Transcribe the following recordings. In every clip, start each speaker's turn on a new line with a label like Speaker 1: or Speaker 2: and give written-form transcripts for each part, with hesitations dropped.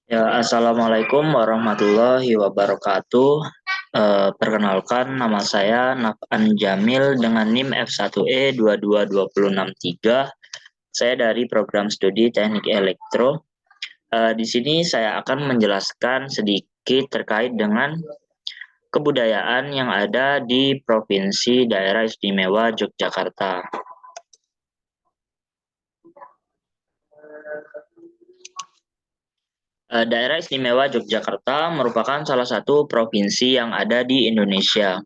Speaker 1: Ya, Assalamualaikum warahmatullahi wabarakatuh. Perkenalkan, nama saya Naf'an Jamil dengan NIM F1E 22263. Saya dari program studi Teknik Elektro. Di sini saya akan menjelaskan sedikit terkait dengan kebudayaan yang ada di Provinsi Daerah Istimewa Yogyakarta. Daerah Istimewa Yogyakarta merupakan salah satu provinsi yang ada di Indonesia.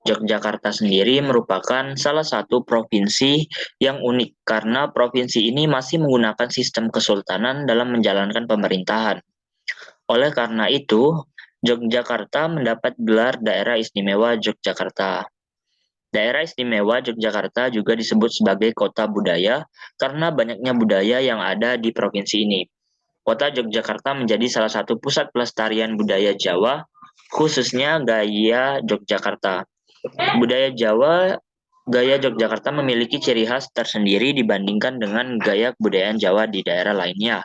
Speaker 1: Yogyakarta sendiri merupakan salah satu provinsi yang unik karena provinsi ini masih menggunakan sistem kesultanan dalam menjalankan pemerintahan. Oleh karena itu, Yogyakarta mendapat gelar Daerah Istimewa Yogyakarta. Daerah Istimewa Yogyakarta juga disebut sebagai kota budaya karena banyaknya budaya yang ada di provinsi ini. Kota Yogyakarta menjadi salah satu pusat pelestarian budaya Jawa, khususnya gaya Yogyakarta. Budaya Jawa, gaya Yogyakarta memiliki ciri khas tersendiri dibandingkan dengan gaya kebudayaan Jawa di daerah lainnya.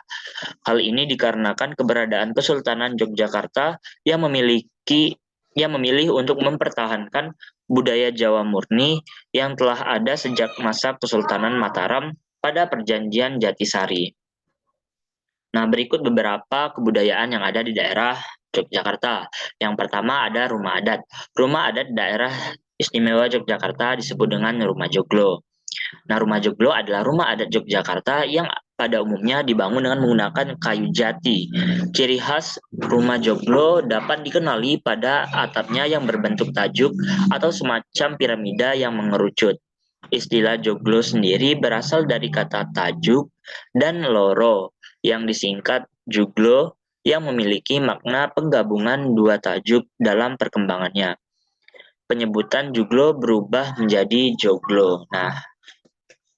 Speaker 1: Hal ini dikarenakan keberadaan Kesultanan Yogyakarta yang memilih untuk mempertahankan budaya Jawa murni yang telah ada sejak masa Kesultanan Mataram pada Perjanjian Jatisari. Nah, berikut beberapa kebudayaan yang ada di daerah Yogyakarta. Yang pertama ada rumah adat. Rumah adat daerah istimewa Yogyakarta disebut dengan rumah joglo. Nah, rumah joglo adalah rumah adat Yogyakarta yang pada umumnya dibangun dengan menggunakan kayu jati. Ciri khas rumah joglo dapat dikenali pada atapnya yang berbentuk tajuk atau semacam piramida yang mengerucut. Istilah joglo sendiri berasal dari kata tajuk dan loro yang disingkat juglo yang memiliki makna penggabungan dua tajuk dalam perkembangannya. Penyebutan juglo berubah menjadi joglo. Nah,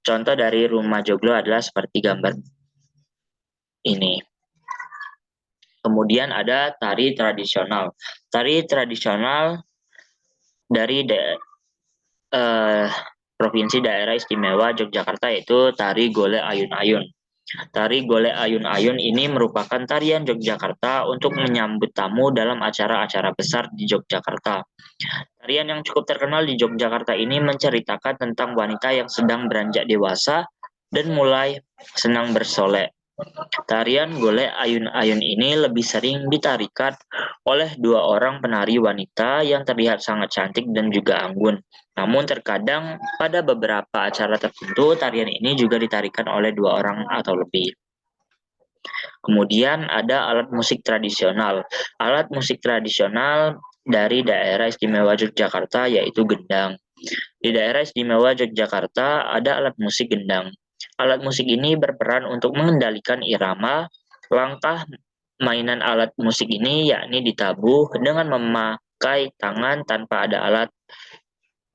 Speaker 1: contoh dari rumah joglo adalah seperti gambar ini. Kemudian ada tari tradisional. Tari tradisional dari Provinsi Daerah Istimewa Yogyakarta yaitu tari golek ayun-ayun. Tari golek ayun-ayun ini merupakan tarian Yogyakarta untuk menyambut tamu dalam acara-acara besar di Yogyakarta. Tarian yang cukup terkenal di Yogyakarta ini menceritakan tentang wanita yang sedang beranjak dewasa dan mulai senang bersolek. Tarian golek ayun-ayun ini lebih sering ditarikan oleh dua orang penari wanita yang terlihat sangat cantik dan juga anggun. Namun terkadang pada beberapa acara tertentu tarian ini juga ditarikan oleh dua orang atau lebih. Kemudian ada alat musik tradisional. Alat musik tradisional dari daerah istimewa Yogyakarta yaitu gendang. Di daerah istimewa Yogyakarta ada alat musik gendang. Alat musik ini berperan untuk mengendalikan irama. Langkah mainan alat musik ini yakni ditabuh dengan memakai tangan tanpa ada alat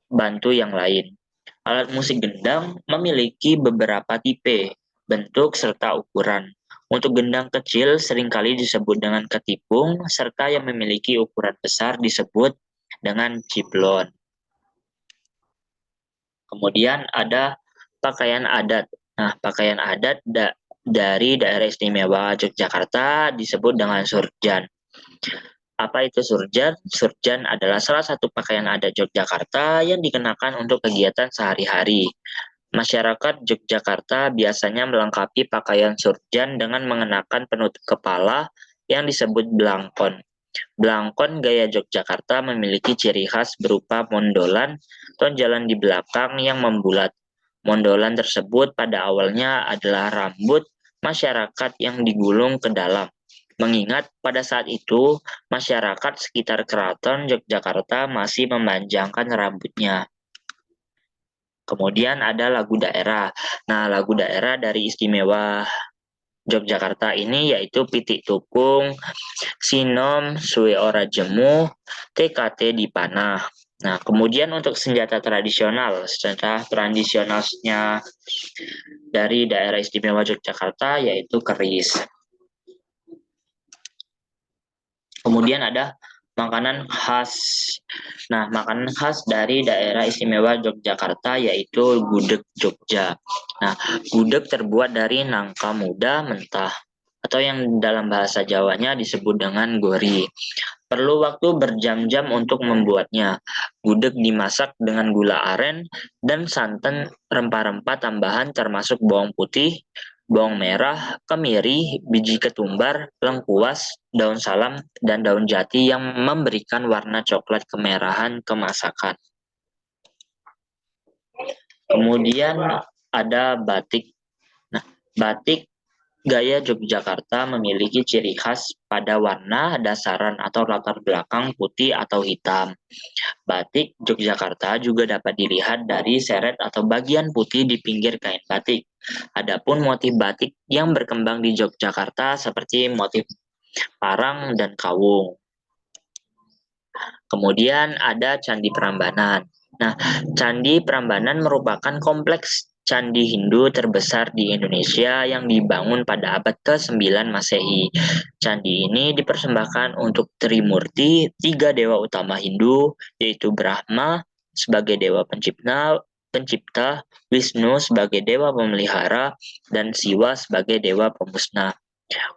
Speaker 1: bantu yang lain. Alat musik gendang memiliki beberapa tipe, bentuk, serta ukuran. Untuk gendang kecil seringkali disebut dengan ketipung, serta yang memiliki ukuran besar disebut dengan ciblon. Kemudian ada pakaian adat. Nah, pakaian adat dari daerah istimewa Yogyakarta disebut dengan surjan. Apa itu surjan? Surjan adalah salah satu pakaian adat Yogyakarta yang dikenakan untuk kegiatan sehari-hari. Masyarakat Yogyakarta biasanya melengkapi pakaian surjan dengan mengenakan penutup kepala yang disebut blangkon. Blangkon gaya Yogyakarta memiliki ciri khas berupa mondolan tonjolan di belakang yang membulat. Mondolan tersebut pada awalnya adalah rambut masyarakat yang digulung ke dalam. Mengingat pada saat itu masyarakat sekitar keraton Yogyakarta masih memanjangkan rambutnya. Kemudian ada lagu daerah. Nah, lagu daerah dari istimewa Yogyakarta ini yaitu Pitik Tukung, Sinom, Suwe Ora Jemu, TKT di Panah. Nah, kemudian untuk senjata tradisionalnya dari daerah istimewa Yogyakarta yaitu keris. Kemudian ada makanan khas. Nah, makanan khas dari daerah istimewa Yogyakarta yaitu gudeg Jogja. Nah, gudeg terbuat dari nangka muda mentah atau yang dalam bahasa Jawanya disebut dengan gori. Perlu waktu berjam-jam untuk membuatnya. Gudeg dimasak dengan gula aren dan santan rempah-rempah tambahan termasuk bawang putih, bawang merah, kemiri, biji ketumbar, lengkuas, daun salam, dan daun jati yang memberikan warna coklat kemerahan ke masakan. Kemudian ada batik. Nah, batik gaya Yogyakarta memiliki ciri khas pada warna dasaran atau latar belakang putih atau hitam. Batik Yogyakarta juga dapat dilihat dari seret atau bagian putih di pinggir kain batik. Adapun motif batik yang berkembang di Yogyakarta seperti motif parang dan kawung. Kemudian ada Candi Prambanan. Nah, Candi Prambanan merupakan kompleks candi Hindu terbesar di Indonesia yang dibangun pada abad ke-9 Masehi. Candi ini dipersembahkan untuk Trimurti, tiga dewa utama Hindu, yaitu Brahma sebagai dewa pencipta, Wisnu sebagai dewa pemelihara, dan Siwa sebagai dewa pemusnah.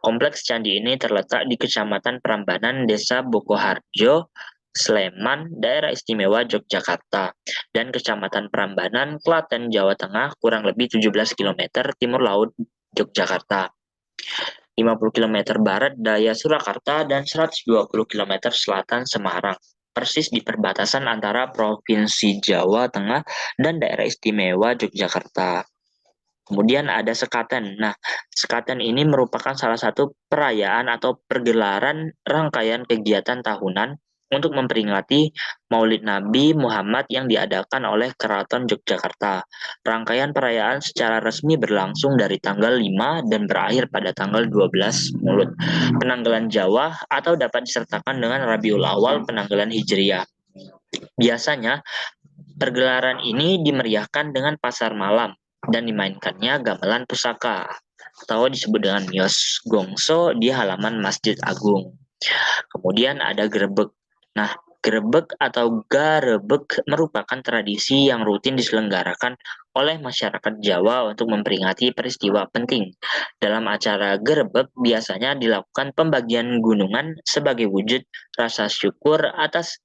Speaker 1: Kompleks candi ini terletak di Kecamatan Prambanan, Desa Bokoharjo, Sleman, Daerah Istimewa Yogyakarta, dan Kecamatan Prambanan, Klaten, Jawa Tengah, kurang lebih 17 km timur laut Yogyakarta, 50 km barat daya Surakarta, dan 120 km selatan Semarang, persis di perbatasan antara Provinsi Jawa Tengah dan Daerah Istimewa Yogyakarta. Kemudian ada sekaten. Nah, sekaten ini merupakan salah satu perayaan atau pergelaran rangkaian kegiatan tahunan untuk memperingati Maulid Nabi Muhammad yang diadakan oleh Keraton Yogyakarta. Rangkaian perayaan secara resmi berlangsung dari tanggal 5 dan berakhir pada tanggal 12 Mulut Penanggalan Jawa atau dapat disertakan dengan Rabiul Awal Penanggalan Hijriah. Biasanya, pergelaran ini dimeriahkan dengan pasar malam dan dimainkannya gamelan pusaka atau disebut dengan mios gongso di halaman Masjid Agung. Kemudian ada grebek. Nah, grebek atau garebek merupakan tradisi yang rutin diselenggarakan oleh masyarakat Jawa untuk memperingati peristiwa penting. Dalam acara grebek biasanya dilakukan pembagian gunungan sebagai wujud rasa syukur atas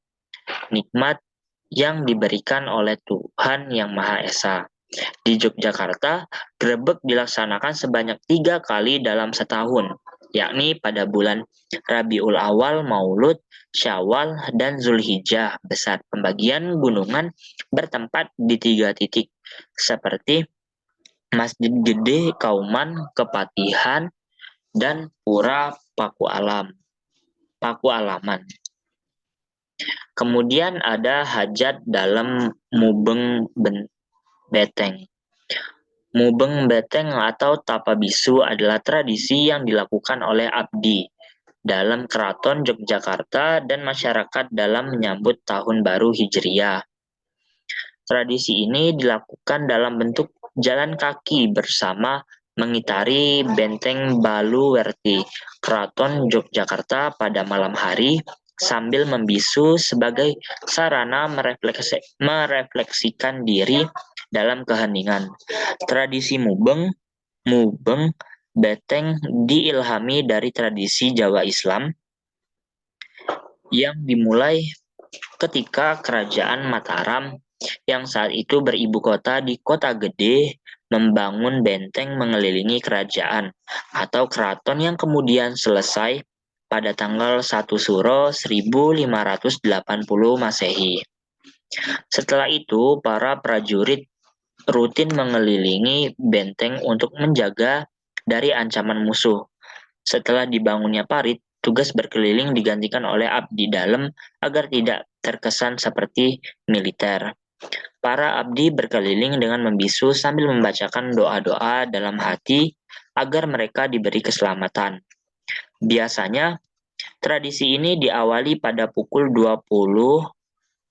Speaker 1: nikmat yang diberikan oleh Tuhan Yang Maha Esa. Di Yogyakarta, grebek dilaksanakan sebanyak 3 kali dalam setahun, yakni pada bulan Rabiul Awal, Maulud, Syawal, dan Zulhijjah. Besar pembagian gunungan bertempat di 3 titik, seperti Masjid Gede Kauman, Kepatihan, dan Pura Paku Alaman. Kemudian ada hajat dalam Mubeng Beteng. Mubeng Beteng atau Tapa Bisu adalah tradisi yang dilakukan oleh abdi dalam Keraton Yogyakarta dan masyarakat dalam menyambut Tahun Baru Hijriah. Tradisi ini dilakukan dalam bentuk jalan kaki bersama mengitari Benteng Baluwerti, Keraton Yogyakarta pada malam hari sambil membisu sebagai sarana merefleksikan diri dalam keheningan. Tradisi mubeng beteng diilhami dari tradisi Jawa Islam yang dimulai ketika Kerajaan Mataram yang saat itu beribu kota di Kota Gede membangun benteng mengelilingi kerajaan atau keraton yang kemudian selesai pada tanggal 1 Suro 1580 Masehi. Setelah itu, para prajurit rutin mengelilingi benteng untuk menjaga dari ancaman musuh. Setelah dibangunnya parit, tugas berkeliling digantikan oleh abdi dalam agar tidak terkesan seperti militer. Para abdi berkeliling dengan membisu sambil membacakan doa-doa dalam hati agar mereka diberi keselamatan. Biasanya, tradisi ini diawali pada pukul 20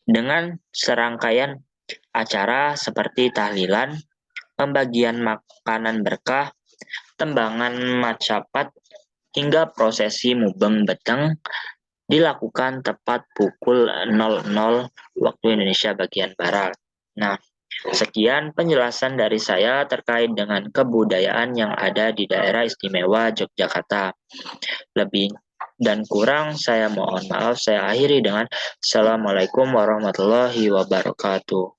Speaker 1: dengan serangkaian acara seperti tahlilan, pembagian makanan berkah, tembangan macapat, hingga prosesi mubeng beteng dilakukan tepat pukul 00 waktu Indonesia bagian Barat. Nah, Sekian penjelasan dari saya terkait dengan kebudayaan yang ada di daerah istimewa Yogyakarta. Lebih dan kurang saya mohon maaf, saya akhiri dengan Assalamualaikum warahmatullahi wabarakatuh.